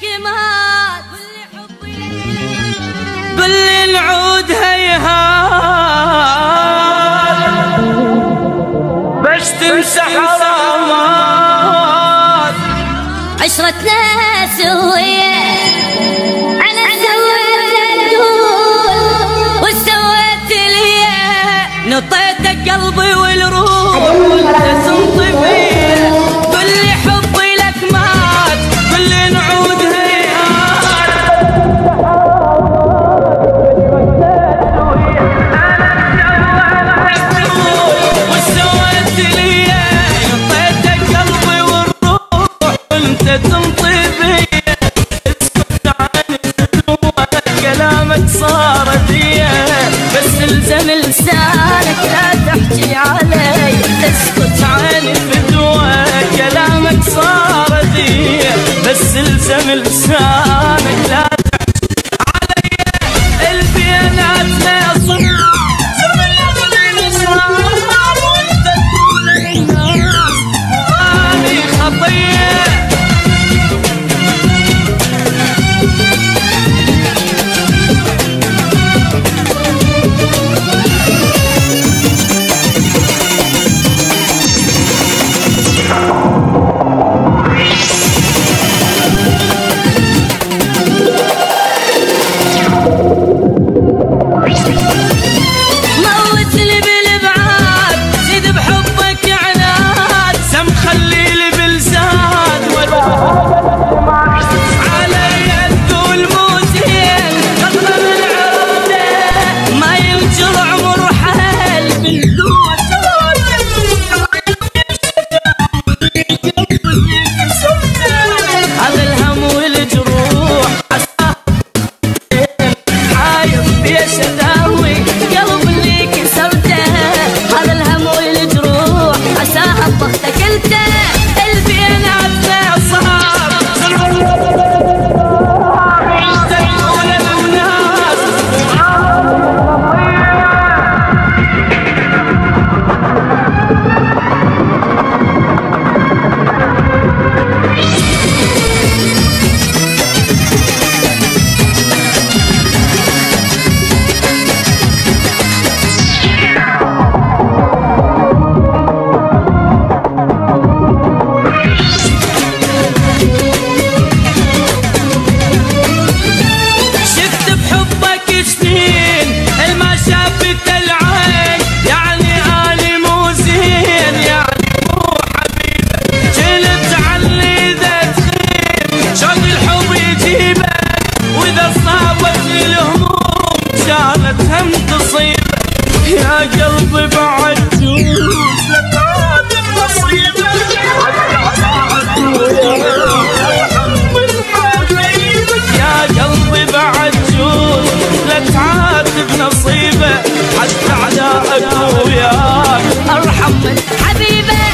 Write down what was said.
مات قل لي نعود هيهات باش تنسى حرامات عشرتنا سوية أنا سويت الدول وسويت الياء نطيتك قلبي والروح وانت تنطي فيه قل لي حبي لك مات قل لي نعود هيهات وسويت الياء نطيتك قلبي والروح وانت تنطي فيه اسكت عني كلامك صار دية بس الزم لسانك لا تحكي علي اسكت عني فدوة كلامك صار دية بس الزم لسانك لا تحكي علي البيانات لا يصح زمن يغلي صار وانت تقول الناس هذه خطية موتني بالابعاد زيد بحبك عناد سم خليلي بالزاد علي الذول مو زين قطر من عوده ما ينجر عمر حال بالذوق هذا الهم والجروح حايط بيش اداوي قلب اللي كسرته هذا الهم والجروح عساها بختك انت البيانات لا صار تقول الناس شفت بحبك سنين الما شافت العين يعني اني مو زين يعني مو حبيبك جلت عني اذا تخيب شوق الحب يجيبك واذا صابت الهموم كانت هم تصيبك يا قلبي بعد جوز لك عاد نصيبك يا قلبي بعد جوز لا تعاتب نصيبه حتى اعدائك وياك ارحم من حبيبك